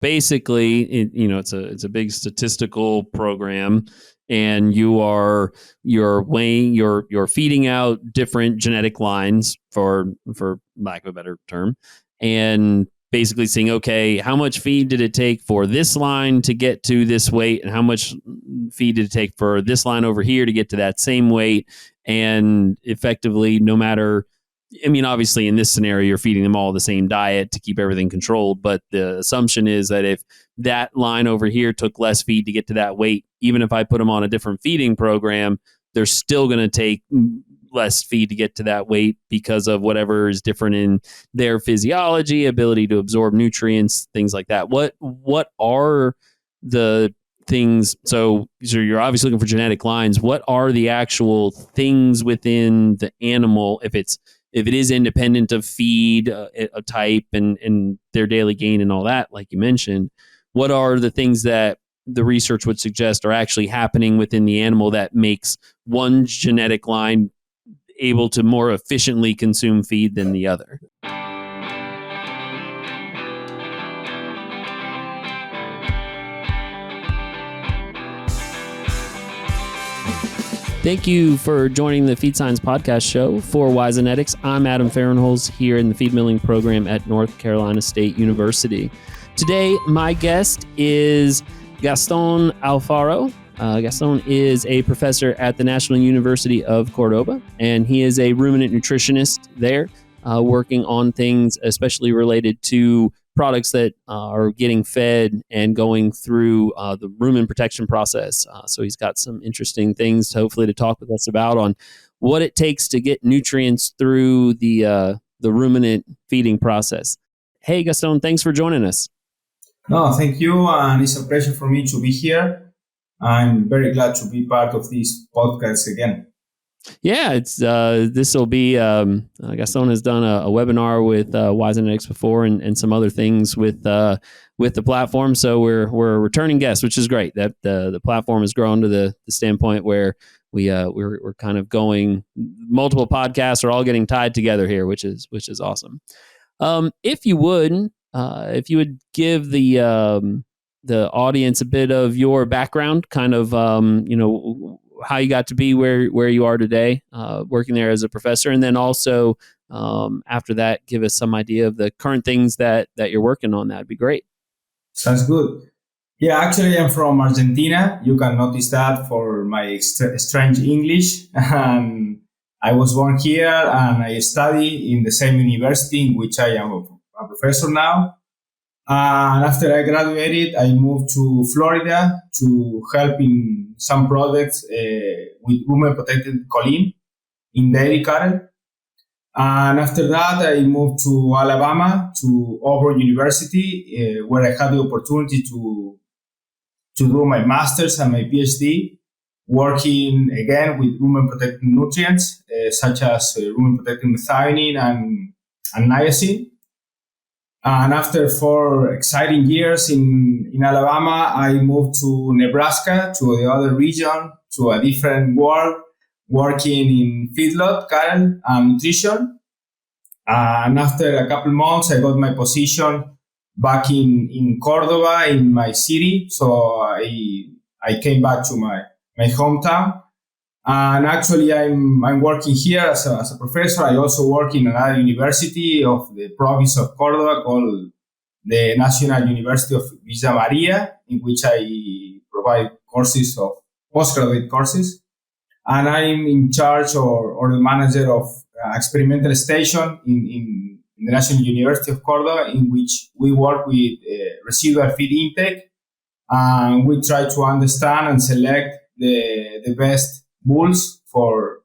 basically, it's a big statistical program, and you're feeding out different genetic lines for lack of a better term, and basically saying, okay, how much feed did it take for this line to get to this weight, and how much feed did it take for this line over here to get to that same weight? And effectively, no matter, I mean, obviously in this scenario, you're feeding them all the same diet to keep everything controlled. But the assumption is that if that line over here took less feed to get to that weight, even if I put them on a different feeding program, they're still going to take less feed to get to that weight because of whatever is different in their physiology, ability to absorb nutrients, things like that. What are the things? So you're obviously looking for genetic lines. What are the actual things within the animal, if it is independent of feed, a type, and their daily gain and all that, like you mentioned? What are the things that the research would suggest are actually happening within the animal that makes one genetic line able to more efficiently consume feed than the other? Thank you for joining the Feed Science Podcast show. For Wyzenetics, I'm Adam Farrenholz here in the feed milling program at North Carolina State University. Today, my guest is Gaston Alfaro. Gaston is a professor at the National University of Cordoba, and he is a ruminant nutritionist there, working on things especially related to products that are getting fed and going through the rumen protection process. So he's got some interesting things hopefully to talk with us about on what it takes to get nutrients through the ruminant feeding process. Hey, Gaston, thanks for joining us. No, thank you, and it's a pleasure for me to be here. I'm very glad to be part of this podcast again. Yeah, it's this will be Gaston has done a webinar with Wyzenetics before, and some other things with the platform. So we're a returning guest, which is great. That the platform has grown to the standpoint where we're kind of going, multiple podcasts are all getting tied together here, which is awesome. If you would give the audience a bit of your background, kind of, how you got to be where you are today, working there as a professor. And then also, after that, give us some idea of the current things that you're working on. That'd be great. Sounds good. Yeah, actually, I'm from Argentina. You can notice that for my strange English. And I was born here and I study in the same university in which I am a professor now. And after I graduated, I moved to Florida to help in some projects with Rumen-Protected choline in dairy cattle. And after that, I moved to Alabama, to Auburn University, where I had the opportunity to do my master's and my PhD, working again with rumen-protecting nutrients, such as rumen-protecting methionine and niacin. And after 4 exciting years in Alabama, I moved to Nebraska, to the other region, to a different world, working in feedlot, cattle, and nutrition. And after a couple months, I got my position back in Cordoba, in my city. So I came back to my hometown. And actually, I'm working here as a professor. I also work in another university of the province of Cordoba called the National University of Villa Maria, in which I provide courses of postgraduate courses. And I'm in charge or the manager of experimental station in the National University of Córdoba, in which we work with residual feed intake, and we try to understand and select the best bulls for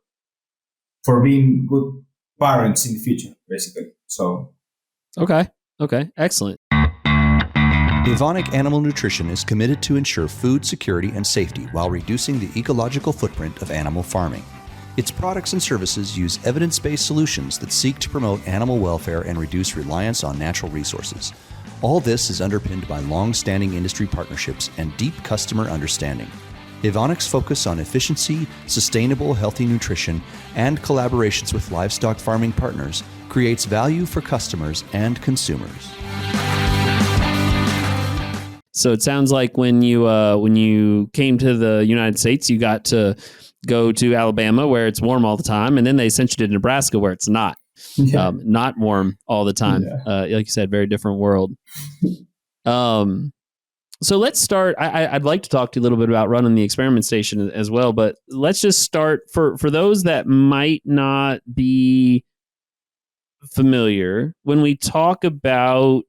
being good parents in the future, basically. So, okay, excellent. Evonik Animal Nutrition is committed to ensure food security and safety while reducing the ecological footprint of animal farming. Its products and services use evidence-based solutions that seek to promote animal welfare and reduce reliance on natural resources. All this is underpinned by long-standing industry partnerships and deep customer understanding. Evonik's focus on efficiency, sustainable, healthy nutrition, and collaborations with livestock farming partners creates value for customers and consumers. So it sounds like when you came to the United States, you got to go to Alabama where it's warm all the time, and then they sent you to Nebraska where it's not warm all the time. Yeah. Like you said, very different world. So let's start. I'd like to talk to you a little bit about running the experiment station as well, but let's just start for those that might not be familiar. When we talk about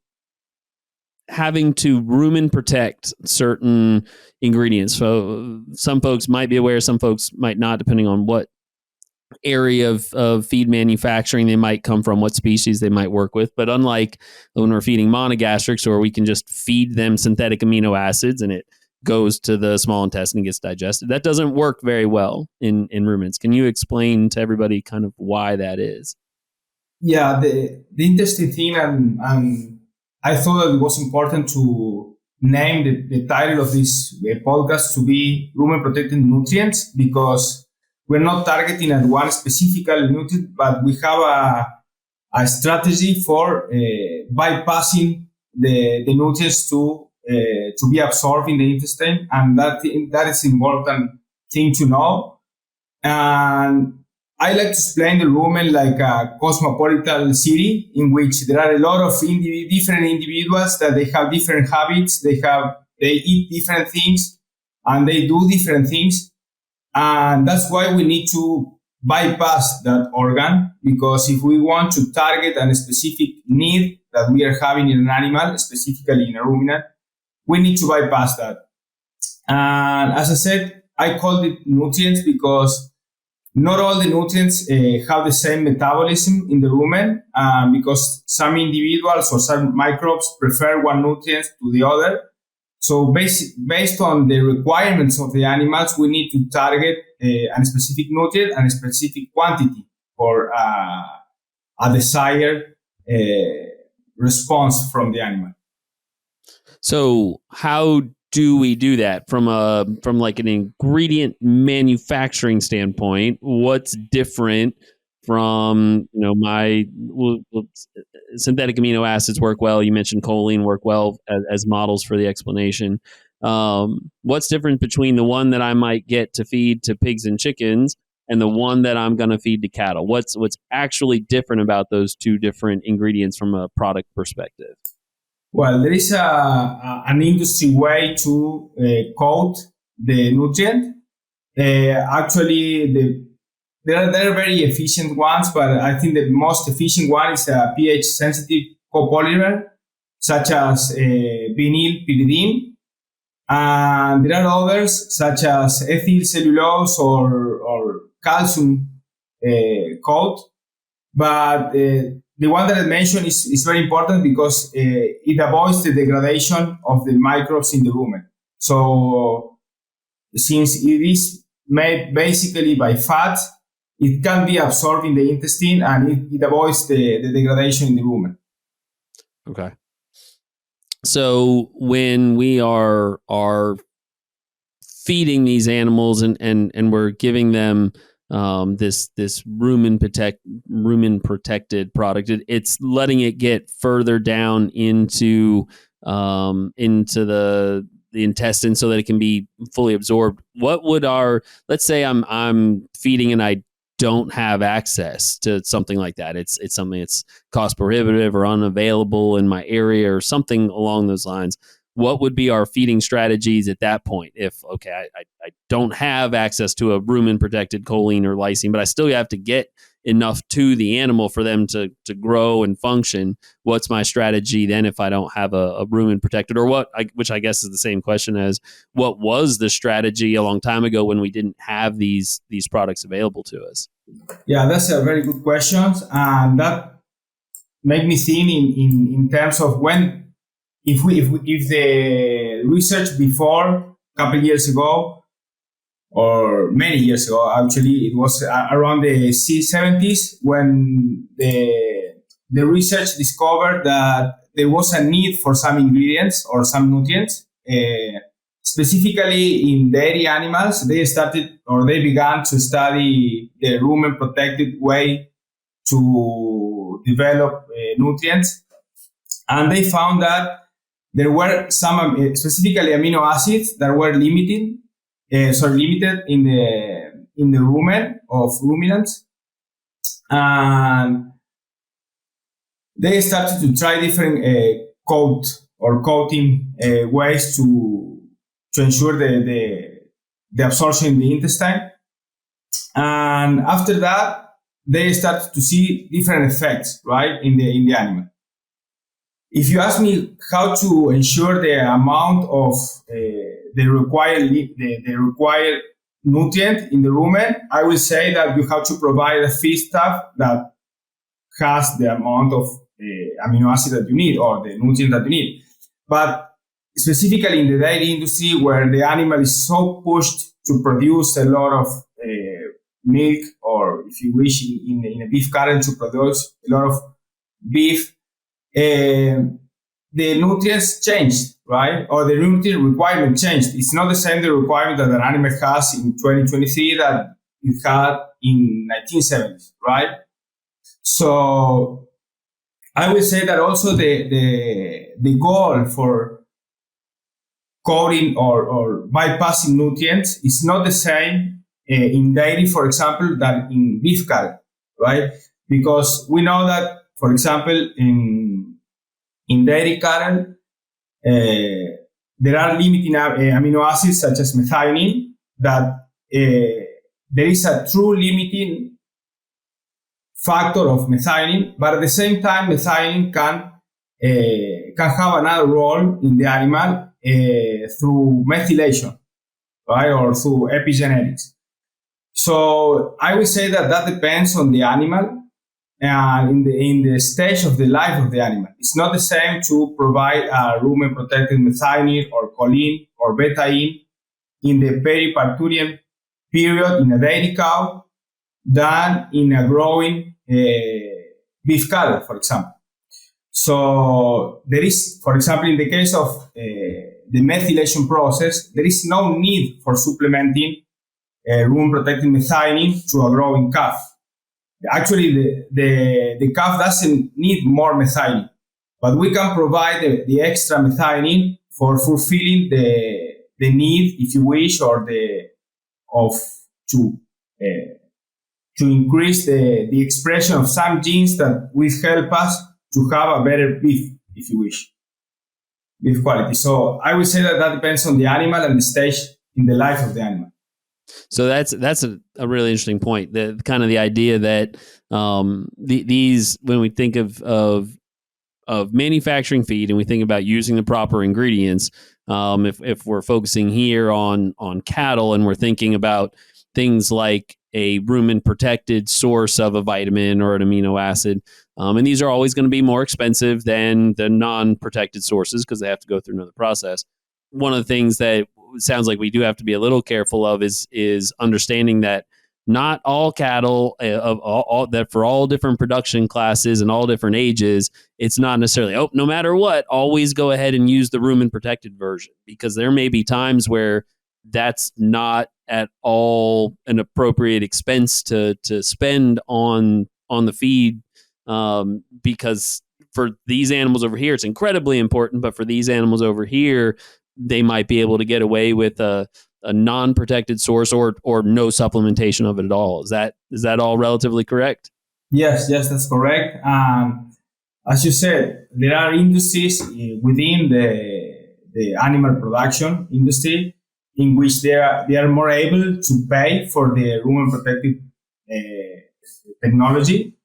having to rumen protect certain ingredients, so some folks might be aware, some folks might not, depending on what area of feed manufacturing they might come from, what species they might work with. But unlike when we're feeding monogastrics, or we can just feed them synthetic amino acids and it goes to the small intestine and gets digested, that doesn't work very well in ruminants. Can you explain to everybody kind of why that is? Yeah, the interesting thing, and I thought that it was important to name the title of this podcast to be rumen-protecting nutrients, because we're not targeting at one specific nutrient, but we have a strategy for bypassing the nutrients to be absorbed in the intestine, and that is important thing to know. And I like to explain the rumen like a cosmopolitan city in which there are a lot of different individuals that they have different habits, they eat different things, and they do different things. And that's why we need to bypass that organ, because if we want to target a specific need that we are having in an animal, specifically in a ruminant, we need to bypass that. And as I said, I called it nutrients because not all the nutrients have the same metabolism in the rumen, because some individuals or some microbes prefer one nutrient to the other. So based on the requirements of the animals, we need to target a specific nutrient and a specific quantity for a desired response from the animal. So how do we do that from like an ingredient manufacturing standpoint? What's different from, my synthetic amino acids work well. You mentioned choline work well as models for the explanation. What's different between the one that I might get to feed to pigs and chickens and the one that I'm going to feed to cattle? What's actually different about those two different ingredients from a product perspective? Well, there is an industry way to code the nutrient. Actually, there are very efficient ones, but I think the most efficient one is a pH-sensitive copolymer, such as vinylpyridine. And there are others, such as ethyl cellulose or calcium coat. But the one that I mentioned is very important because it avoids the degradation of the microbes in the rumen. So since it is made basically by fat, it can be absorbed in the intestine, and it avoids the degradation in the rumen. Okay. So when we are feeding these animals and we're giving them this rumen-protected product, it's letting it get further down into the intestine so that it can be fully absorbed. What would let's say I'm feeding and I don't have access to something like that. It's something that's cost prohibitive or unavailable in my area or something along those lines. What would be our feeding strategies at that point? If, okay, I don't have access to a rumen-protected choline or lysine, but I still have to get enough to the animal for them to grow and function. What's my strategy then if I don't have a rumen-protected, or which I guess is the same question as what was the strategy a long time ago when we didn't have these products available to us? Yeah, that's a very good question. And that made me think in terms of if the research before a couple of years ago, or many years ago, actually, it was around the 70s when the research discovered that there was a need for some ingredients or some nutrients. Specifically in dairy animals, they began to study the rumen-protected way to develop nutrients. And they found that there were some specifically amino acids that were limited in the rumen of ruminants, and they started to try different coating ways to ensure the absorption in the intestine. And after that, they started to see different effects, right, in the animal. If you ask me how to ensure the amount of the required nutrient in the rumen, I will say that you have to provide a feedstuff that has the amount of amino acid that you need or the nutrient that you need. But specifically in the dairy industry, where the animal is so pushed to produce a lot of milk, or if you wish, in a beef cattle to produce a lot of beef, the nutrients changed, right? Or the nutrient requirement changed. It's not the same the requirement that an animal has in 2023 that it had in 1970s, right? So I will say that also the goal for coding or bypassing nutrients is not the same in dairy, for example, than in beef cattle, right? Because we know that, for example, in dairy cattle, there are limiting amino acids such as methionine that there is a true limiting factor of methionine, but at the same time, methionine can have another role in the animal through methylation, right, or through epigenetics. So I would say that depends on the animal and in the stage of the life of the animal. It's not the same to provide a rumen-protected methionine or choline or betaine in the periparturient period in a dairy cow than in a growing beef cattle, for example. So there is, for example, in the case of the methylation process, there is no need for supplementing rumen-protected methionine to a growing calf. Actually, the calf doesn't need more methionine, but we can provide the extra methionine for fulfilling the need, if you wish, or to increase the expression of some genes that will help us to have a better beef, if you wish, beef quality. So I would say that depends on the animal and the stage in the life of the animal. So that's a really interesting point. The kind of the idea that these, when we think of manufacturing feed and we think about using the proper ingredients, if we're focusing here on cattle and we're thinking about things like a rumen-protected source of a vitamin or an amino acid, and these are always going to be more expensive than the non-protected sources because they have to go through another process. One of the things that sounds like we do have to be a little careful of is understanding that not all cattle that for all different production classes and all different ages, it's not necessarily, no matter what, always go ahead and use the rumen-protected version, because there may be times where that's not at all an appropriate expense to spend on the feed, because for these animals over here, it's incredibly important, but for these animals over here, they might be able to get away with a non-protected source or no supplementation of it at all. Is that all relatively correct? Yes, that's correct. As you said, there are industries within the animal production industry in which they are more able to pay for the rumen-protected technology.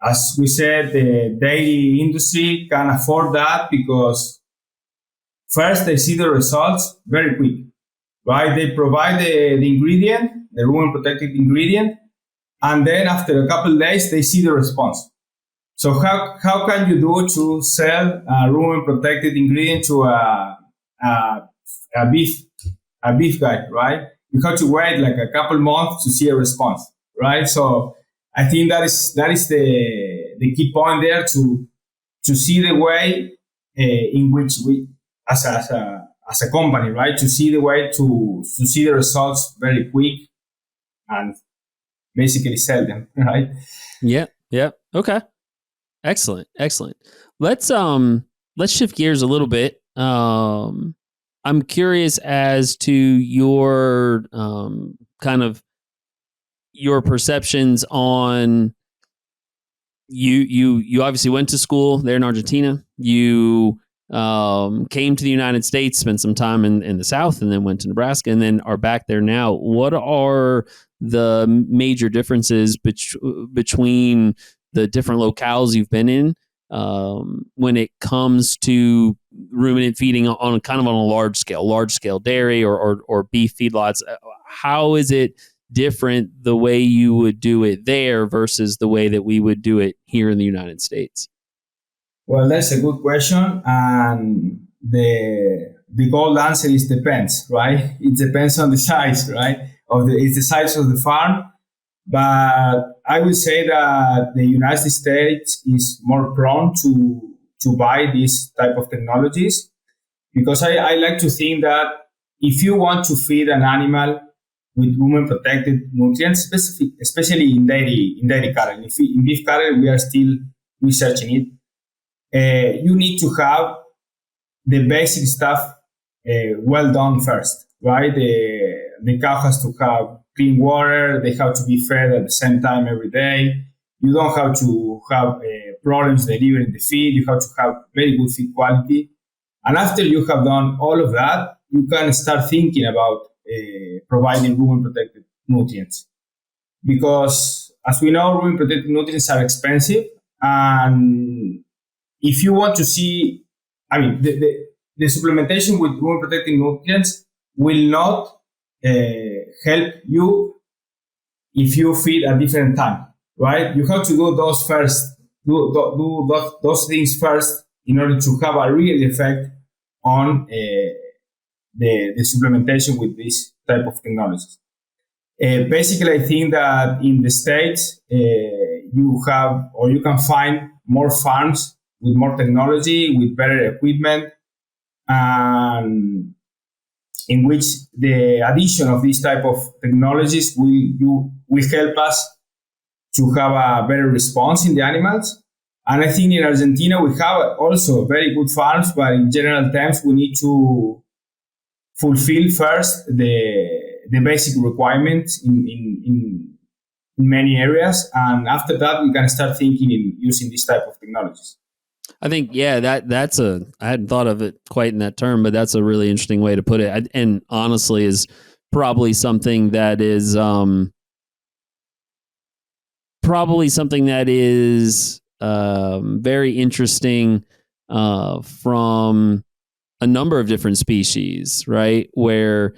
As we said, the dairy industry can afford that because first, they see the results very quick, right? They provide the ingredient, the rumen-protected ingredient, and then after a couple of days, they see the response. So how can you do to sell a rumen-protected ingredient to a beef guy, right? You have to wait like a couple months to see a response, right? So I think that is the key point there to see the way in which we, as a company, right, to see the way to see the results very quick and basically sell them, right? Yeah. Okay. Excellent. Let's shift gears a little bit. I'm curious as to your kind of your perceptions on you obviously went to school there in Argentina. You came to the United States, spent some time in the South, and then went to Nebraska, and then are back there now. What are the major differences between the different locales you've been in when it comes to ruminant feeding on kind of on a large scale dairy or beef feedlots? How is it different the way you would do it there versus the way that we would do it here in the United States? Well, that's a good question, and the gold answer is depends, right? It depends on the size, right? It's the size of the farm, but I would say that the United States is more prone to buy these type of technologies, because I like to think that if you want to feed an animal with rumen-protected nutrients, especially in dairy cattle. In beef cattle, we are still researching it. You need to have the basic stuff well done first, right? The cow has to have clean water. They have to be fed at the same time every day. You don't have to have problems delivering the feed. You have to have very good feed quality. And after you have done all of that, you can start thinking about providing rumen-protected nutrients. Because as we know, rumen-protected nutrients are expensive. And if you want to see, the supplementation with rumen-protected nutrients will not help you if you feed at different time, right? You have to do those first, do those things first in order to have a real effect on the supplementation with this type of technologies. Basically, I think that in the States, you can find more farms with more technology, with better equipment, and in which the addition of these type of technologies will help us to have a better response in the animals. And I think in Argentina, we have also very good farms, but in general terms, we need to fulfill first the basic requirements in many areas. And after that, we can start thinking in using this type of technologies. I think, yeah, that's I hadn't thought of it quite in that term, but that's a really interesting way to put it. And honestly is probably something that is very interesting from a number of different species, right? Where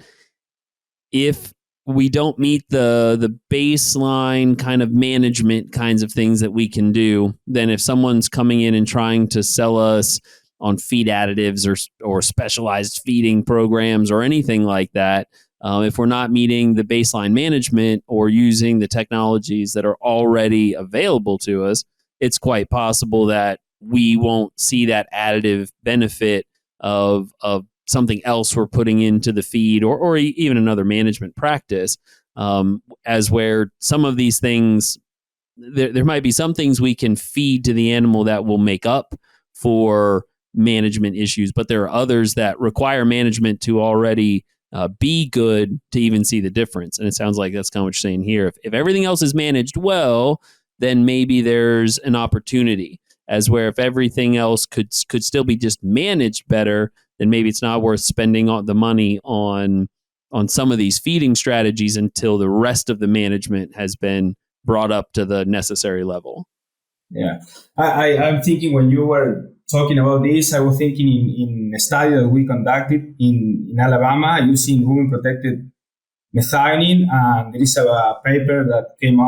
if we don't meet the baseline kind of management kinds of things that we can do, then if someone's coming in and trying to sell us on feed additives or specialized feeding programs or anything like that, if we're not meeting the baseline management or using the technologies that are already available to us, it's quite possible that we won't see that additive benefit of something else we're putting into the feed or even another management practice, as where some of these things, there might be some things we can feed to the animal that will make up for management issues, but there are others that require management to already be good to even see the difference. And it sounds like that's kind of what you're saying here. If everything else is managed well, then maybe there's an opportunity, as where if everything else could still be just managed better, then maybe it's not worth spending all the money on some of these feeding strategies until the rest of the management has been brought up to the necessary level. Yeah, I'm thinking when you were talking about this, I was thinking in a study that we conducted in Alabama using rumen-protected methionine, and there is a paper that came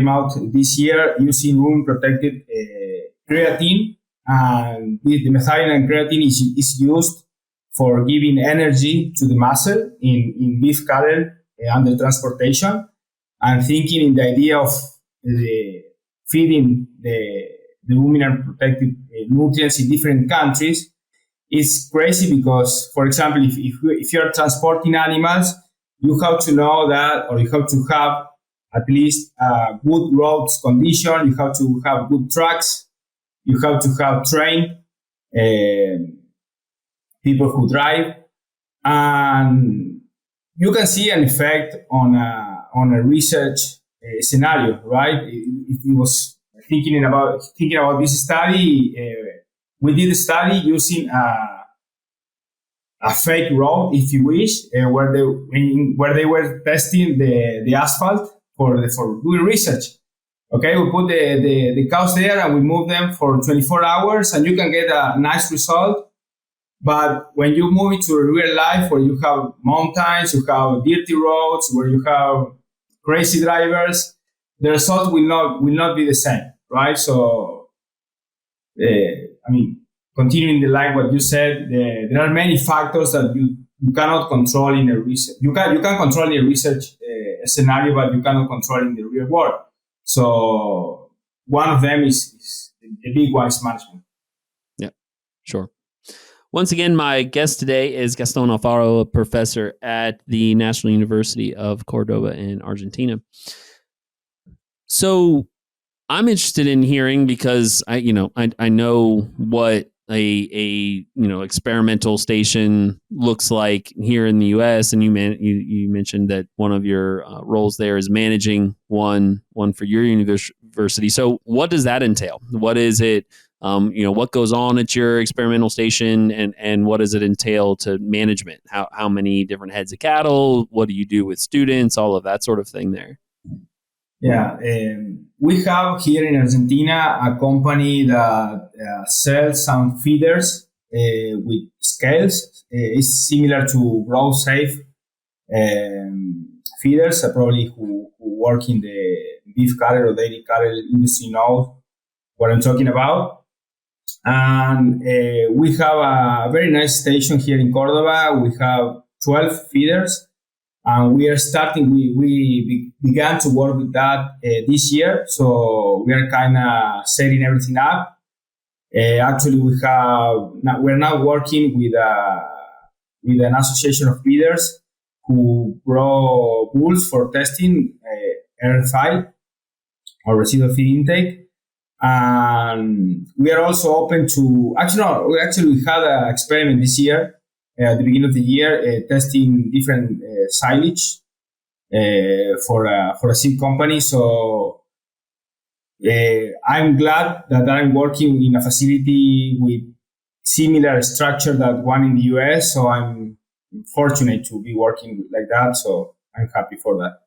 out this year using rumen-protected creatine. And the methionine and creatine is used for giving energy to the muscle in beef cattle under transportation. And thinking in the idea of feeding the rumen-protected nutrients in different countries is crazy because, for example, if you're transporting animals, you have to know that, or you have to have at least good roads condition. You have to have good trucks. You have to have trained people who drive, and you can see an effect on a research scenario, right? If it was thinking about this study, we did a study using a fake road, if you wish, where they were testing the asphalt for doing research. Okay, we put the cows there and we move them for 24 hours, and you can get a nice result. But when you move it to real life, where you have mountains, you have dirty roads, where you have crazy drivers, the result will not be the same, right? So, continuing the line what you said, there are many factors that you cannot control in a research. You can control in a research scenario, but you cannot control in the real world. So one of them is the big one is management. Yeah, sure. Once again, my guest today is Gaston Alfaro, a professor at the National University of Cordoba in Argentina. So I'm interested in hearing, because I know what a experimental station looks like here in the U.S. And you mentioned that one of your roles there is managing one for your university. So what does that entail? What is it? What goes on at your experimental station, and what does it entail to management? How many different heads of cattle? What do you do with students? All of that sort of thing there. Yeah, we have here in Argentina a company that sells some feeders with scales. It's similar to Grow Safe feeders. Probably who work in the beef cattle or dairy cattle industry know what I'm talking about. And we have a very nice station here in Cordoba. We have 12 feeders. And we are starting, we began to work with that this year. So we are kind of setting everything up. Actually, we're now working with an association of feeders who grow bulls for testing, RFI, or residual feed intake. And we are also open to, we had an experiment this year, at the beginning of the year, testing different silage for a seed company. So I'm glad that I'm working in a facility with similar structure that one in the US. So I'm fortunate to be working like that. So I'm happy for that.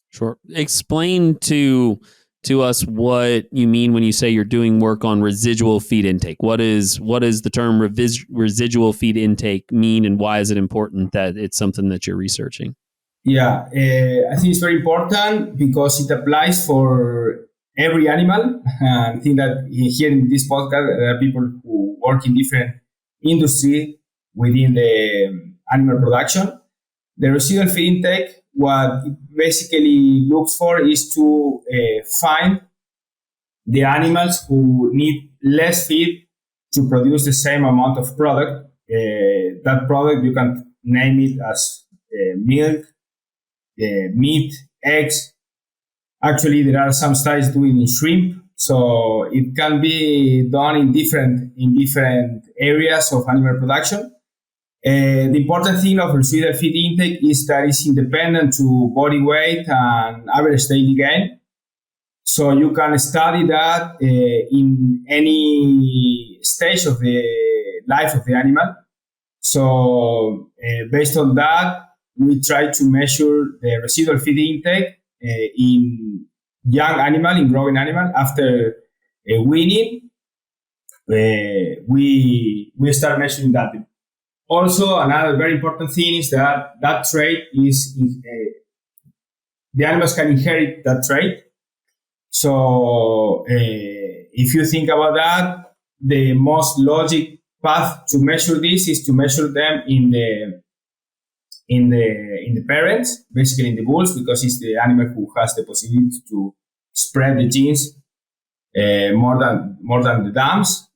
Sure. Explain to us what you mean when you say you're doing work on residual feed intake. What is the term residual feed intake mean, and why is it important that it's something that you're researching? Yeah, I think it's very important because it applies for every animal. I think that here in this podcast, there are people who work in different industry within the animal production. The residual feed intake, what it basically looks for is to find the animals who need less feed to produce the same amount of product. That product, you can name it as milk, meat, eggs. Actually, there are some studies doing in shrimp, so it can be done in different areas of animal production. The important thing of residual feed intake is that it's independent to body weight and average daily gain. So you can study that in any stage of the life of the animal. So based on that, we try to measure the residual feed intake in young animal, in growing animal. After weaning, we start measuring that. Also, another very important thing is that trait is the animals can inherit that trait. So if you think about that, the most logic path to measure this is to measure them in the parents, basically in the bulls, because it's the animal who has the possibility to spread the genes more than the dams,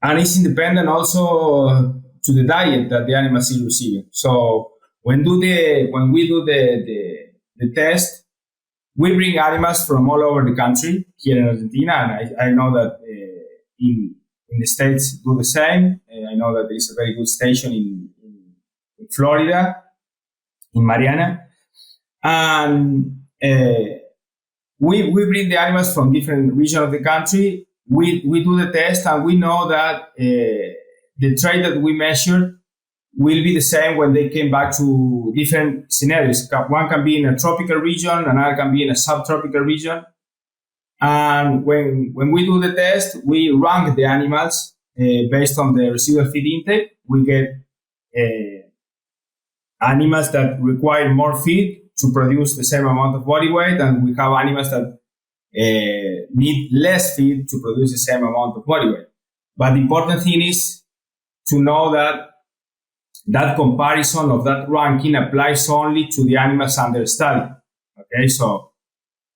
and it's independent also to the diet that the animal is receiving. So when we do the test, we bring animals from all over the country here in Argentina, and I know that in in the States do the same. I know that there is a very good station in Florida, in Mariana. And we bring the animals from different regions of the country. We do the test, and we know that the trait that we measured will be the same when they came back to different scenarios. One can be in a tropical region, another can be in a subtropical region. And when we do the test, we rank the animals based on the residual feed intake. We get animals that require more feed to produce the same amount of body weight, and we have animals that need less feed to produce the same amount of body weight. But the important thing is to know that that comparison of that ranking applies only to the animals under study. Okay, so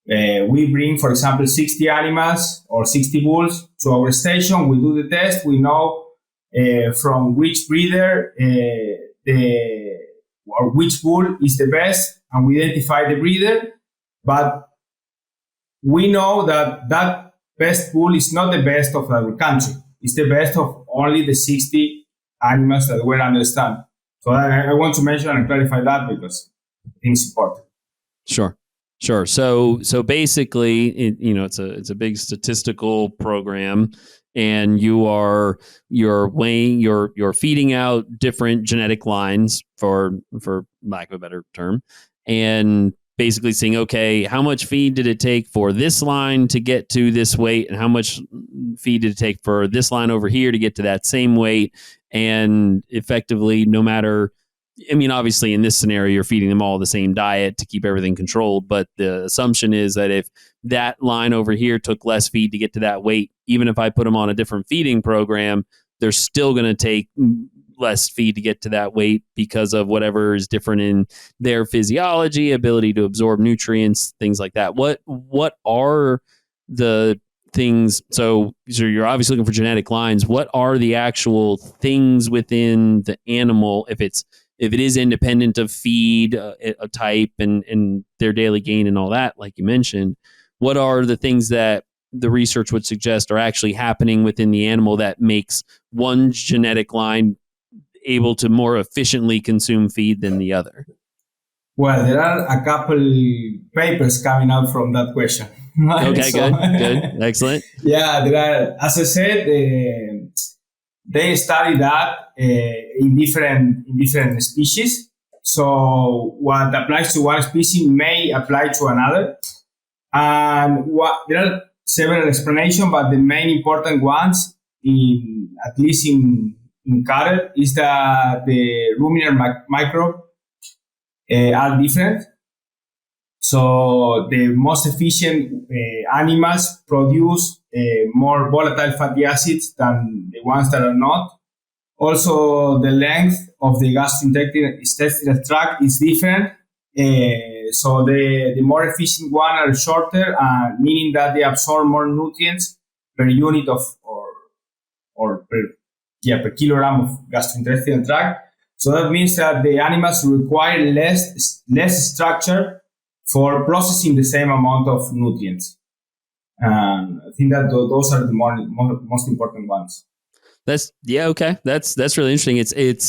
we bring, for example, 60 animals or 60 bulls to our station. We do the test. We know from which breeder or which bull is the best, and we identify the breeder. But we know that that best bull is not the best of our country. It's the best of only the 60 animals that were under stand. So I want to mention and clarify that because I think it's important. Sure. So basically, it's a big statistical program, and you're weighing, you're feeding out different genetic lines for lack of a better term, and basically seeing, okay, how much feed did it take for this line to get to this weight, and how much feed did it take for this line over here to get to that same weight. And effectively, no matter, obviously in this scenario, you're feeding them all the same diet to keep everything controlled. But the assumption is that if that line over here took less feed to get to that weight, even if I put them on a different feeding program, they're still going to take less feed to get to that weight because of whatever is different in their physiology, ability to absorb nutrients, things like that. What are the things? So you're obviously looking for genetic lines. What are the actual things within the animal, if it is independent of feed, a type, and their daily gain and all that, like you mentioned? What are the things that the research would suggest are actually happening within the animal that makes one genetic line able to more efficiently consume feed than the other? Well, there are a couple papers coming out from that question. Right? Okay, good. Excellent. Yeah, there are, as I said, they study that in different species. So what applies to one species may apply to another. And there are several explanations, but the main important ones, at least in cattle, is that the ruminant microbe are different. So the most efficient animals produce more volatile fatty acids than the ones that are not. Also, the length of the gastrointestinal tract is different. So the more efficient ones are shorter, meaning that they absorb more nutrients per unit of per kilogram of gastrointestinal tract. So that means that the animals require less structure for processing the same amount of nutrients. And I think that those are the most important ones. Okay. That's really interesting. It's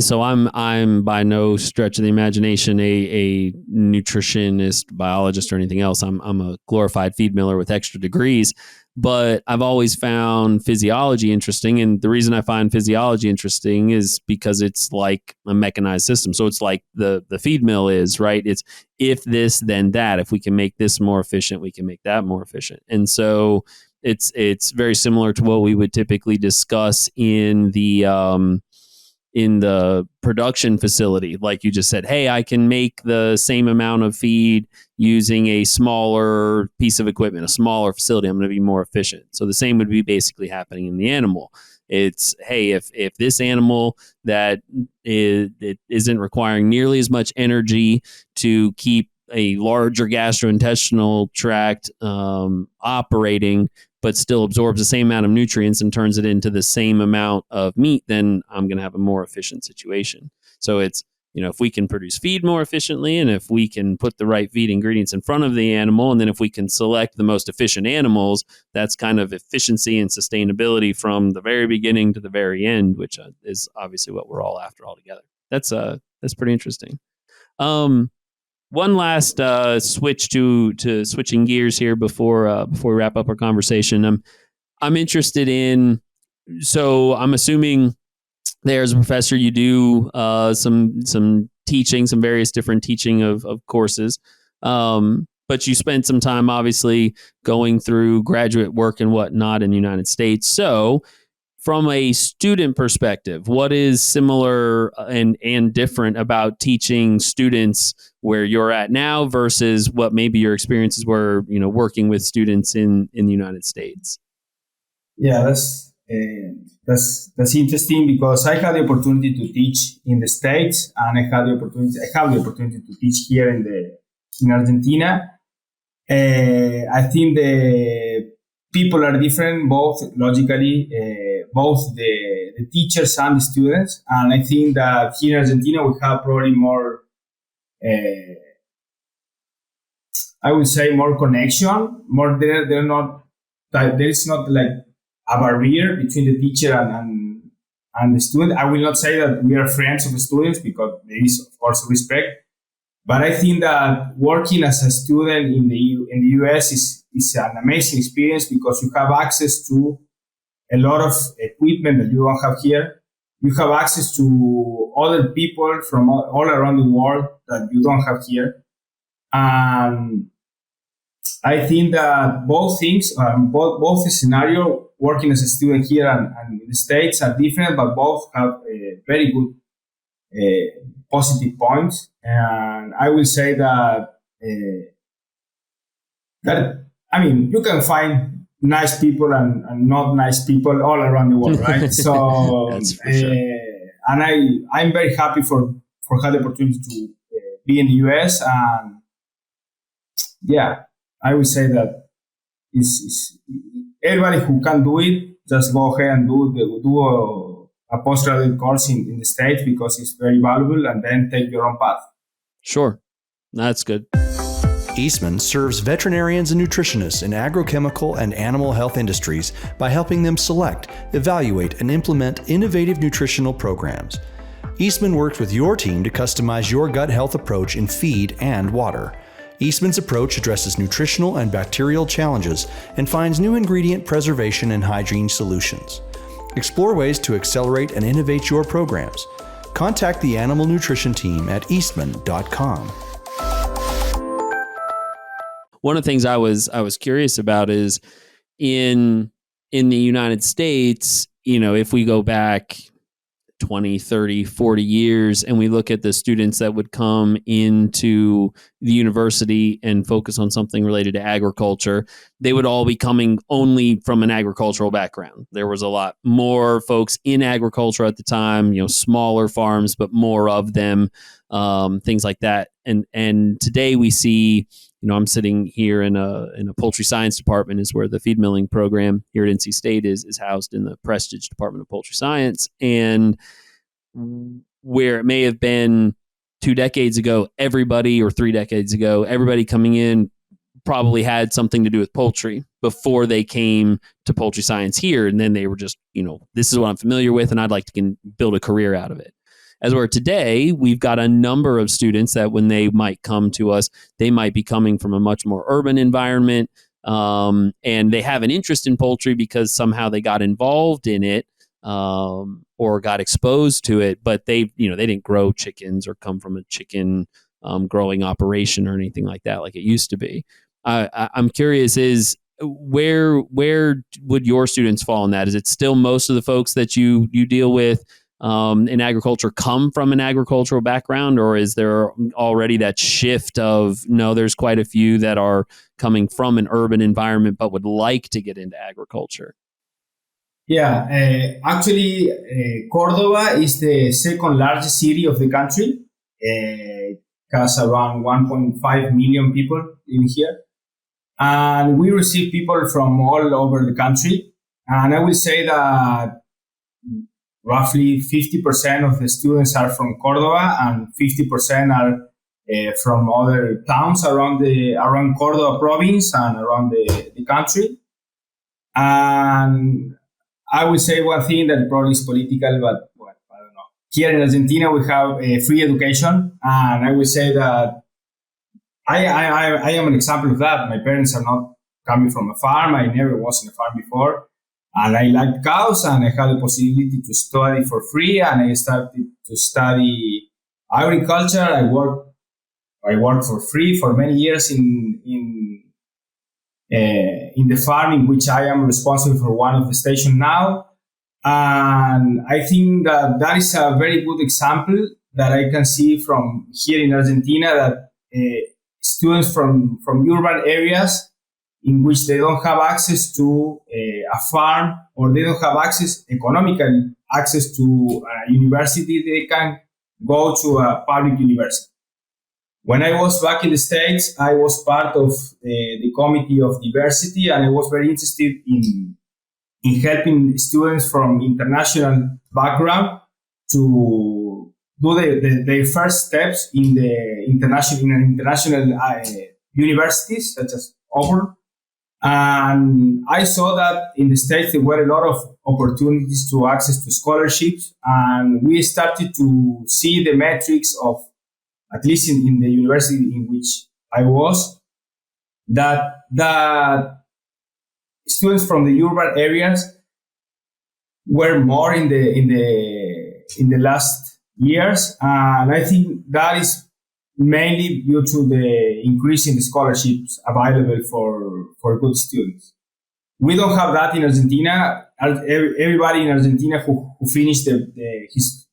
so I'm by no stretch of the imagination a nutritionist, biologist, or anything else. I'm a glorified feed miller with extra degrees, but I've always found physiology interesting. And the reason I find physiology interesting is because it's like a mechanized system. So it's like the feed mill is, right? It's if this, then that. If we can make this more efficient, we can make that more efficient. And so it's very similar to what we would typically discuss in the production facility. Like you just said, hey, I can make the same amount of feed using a smaller piece of equipment, a smaller facility. I'm going to be more efficient. So the same would be basically happening in the animal. It's, hey, if this animal that it isn't requiring nearly as much energy to keep a larger gastrointestinal tract operating, but still absorbs the same amount of nutrients and turns it into the same amount of meat, then I'm going to have a more efficient situation. So it's if we can produce feed more efficiently, and if we can put the right feed ingredients in front of the animal, and then if we can select the most efficient animals, that's kind of efficiency and sustainability from the very beginning to the very end, which is obviously what we're all after altogether. That's pretty interesting. One last switch to switching gears here before we wrap up our conversation. I'm interested in, so I'm assuming there as a professor, you do some teaching, some various different teaching of courses. But you spent some time obviously going through graduate work and whatnot in the United States. So from a student perspective, what is similar and different about teaching students where you're at now versus what maybe your experiences were, working with students in the United States? Yeah, that's interesting because I had the opportunity to teach in the States, and I have the opportunity to teach here in Argentina. I think the people are different, both logically, both the teachers and the students. And I think that here in Argentina we have probably more, I would say, more connection. More there is not like a barrier between the teacher and the student. I will not say that we are friends of the students because there is, of course, respect. But I think that working as a student in the US is an amazing experience because you have access to a lot of equipment that you don't have here. You have access to other people from all around the world that you don't have here. And I think that both things, both the scenario, working as a student here and in the States are different, but both have very good positive points. And I will say that you can find nice people and not nice people all around the world, right? So, that's for sure. And I'm very happy for having the opportunity to be in the US. And yeah, I would say that is everybody who can do it, just go ahead and do a postgraduate course in the States because it's very valuable, and then take your own path. Sure. That's good. Eastman serves veterinarians and nutritionists in agrochemical and animal health industries by helping them select, evaluate, and implement innovative nutritional programs. Eastman works with your team to customize your gut health approach in feed and water. Eastman's approach addresses nutritional and bacterial challenges and finds new ingredient preservation and hygiene solutions. Explore ways to accelerate and innovate your programs. Contact the Animal Nutrition Team at eastman.com. One of the things I was curious about is in the United States, if we go back 20, 30, 40 years and we look at the students that would come into the university and focus on something related to agriculture, they would all be coming only from an agricultural background. There was a lot more folks in agriculture at the time, smaller farms, but more of them, things like that. And today we see, I'm sitting here in a poultry science department is where the feed milling program here at NC State is housed in the Prestige Department of Poultry Science. And where it may have been 2 decades ago, or 3 decades ago, everybody coming in probably had something to do with poultry before they came to poultry science here. And then they were just, this is what I'm familiar with and I'd like to build a career out of it. As we're today, we've got a number of students that when they might come to us, they might be coming from a much more urban environment, and they have an interest in poultry because somehow they got involved in it or got exposed to it, but they didn't grow chickens or come from a chicken growing operation or anything like that, like it used to be. I'm curious, is where would your students fall in that? Is it still most of the folks that you deal with in agriculture come from an agricultural background, or is there already that shift of, no, there's quite a few that are coming from an urban environment but would like to get into agriculture? Yeah, actually, Cordoba is the second largest city of the country. It has around 1.5 million people living here. And we receive people from all over the country. And I will say that roughly 50% of the students are from Cordoba and 50% are from other towns around Cordoba province and around the country. And I will say one thing that probably is political, but well, I don't know. Here in Argentina, we have free education, and I will say that I am an example of that. My parents are not coming from a farm. I never was in a farm before, and I liked cows, and I had the possibility to study for free, and I started to study agriculture. I worked for free for many years in the farm in which I am responsible for one of the stations now. And I think that is a very good example that I can see from here in Argentina, that students from urban areas in which they don't have access to a farm, or they don't have economical access to a university, they can go to a public university. When I was back in the States, I was part of the Committee of Diversity, and I was very interested in helping students from international background to do their first steps in international universities such as Auburn. And I saw that in the States there were a lot of opportunities to access to scholarships, and we started to see the metrics of, at least in the university in which I was, that students from the urban areas were more in the last years, and I think that is mainly due to the increase in the scholarships available for good students. We don't have that in Argentina. Everybody in Argentina who finished his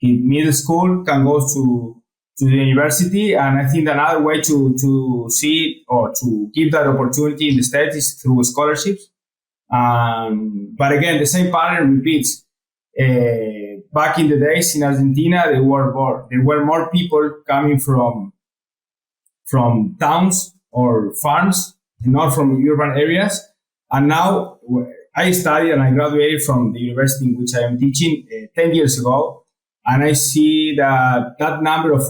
middle school can go to the university, and I think another way to see or to give that opportunity in the States is through scholarships. But again, the same pattern repeats. Back in the days in Argentina, there were more people coming from towns or farms, not from urban areas. And now I studied and I graduated from the university in which I am teaching 10 years ago. And I see that number of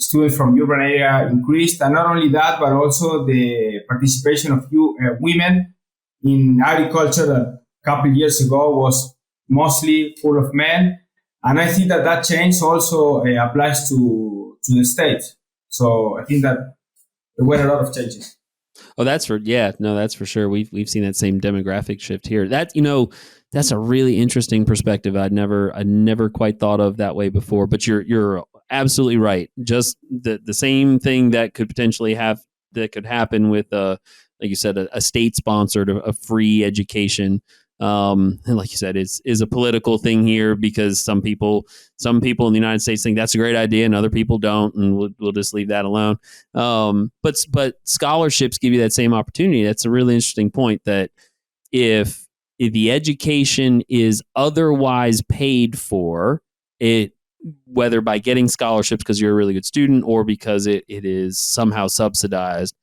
students from urban area increased. And not only that, but also the participation of women in agriculture that a couple of years ago was mostly full of men. And I think that change also applies to the States. So I think that there were a lot of changes. Oh, that's for sure. We've seen that same demographic shift here. That's a really interesting perspective. I'd never quite thought of that way before, but you're absolutely right. Just the same thing that could potentially happen with like you said, a state sponsored a free education. And like you said, is a political thing here, because some people in the United States think that's a great idea and other people don't, and we'll just leave that alone. But scholarships give you that same opportunity. That's a really interesting point, that if the education is otherwise paid for, it, whether by getting scholarships because you're a really good student or because it is somehow subsidized,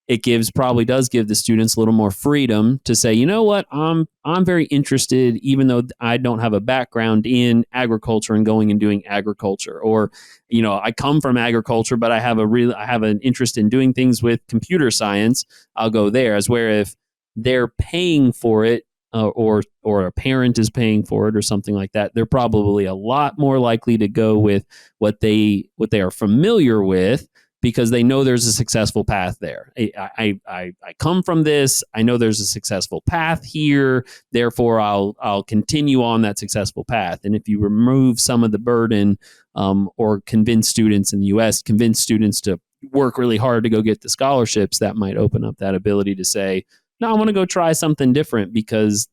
it probably does give the students a little more freedom to say, you know what, I'm very interested, even though I don't have a background in agriculture, and going and doing agriculture, or, I come from agriculture, but I have an interest in doing things with computer science. I'll go there. As where if they're paying for it, or a parent is paying for it or something like that, they're probably a lot more likely to go with what they are familiar with, because they know there's a successful path there. I come from this. I know there's a successful path here. Therefore, I'll continue on that successful path. And if you remove some of the burden, or convince students in the U.S., convince students to work really hard to go get the scholarships, that might open up that ability to say, no, I want to go try something different, because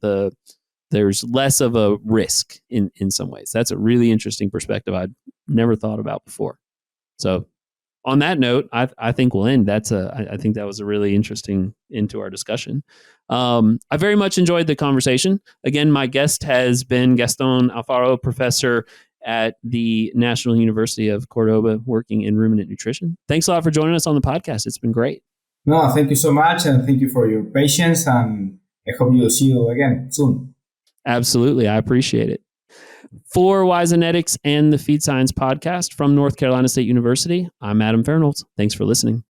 there's less of a risk in some ways. That's a really interesting perspective I'd never thought about before. So, on that note, I think we'll end. I think that was a really interesting into our discussion. I very much enjoyed the conversation. Again, my guest has been Gaston Alfaro, professor at the National University of Cordoba, working in ruminant nutrition. Thanks a lot for joining us on the podcast. It's been great. No, thank you so much, and thank you for your patience, and I hope you'll see you again soon. Absolutely. I appreciate it. For Wisenetics and the Feed Science Podcast from North Carolina State University, I'm Adam Fernholz. Thanks for listening.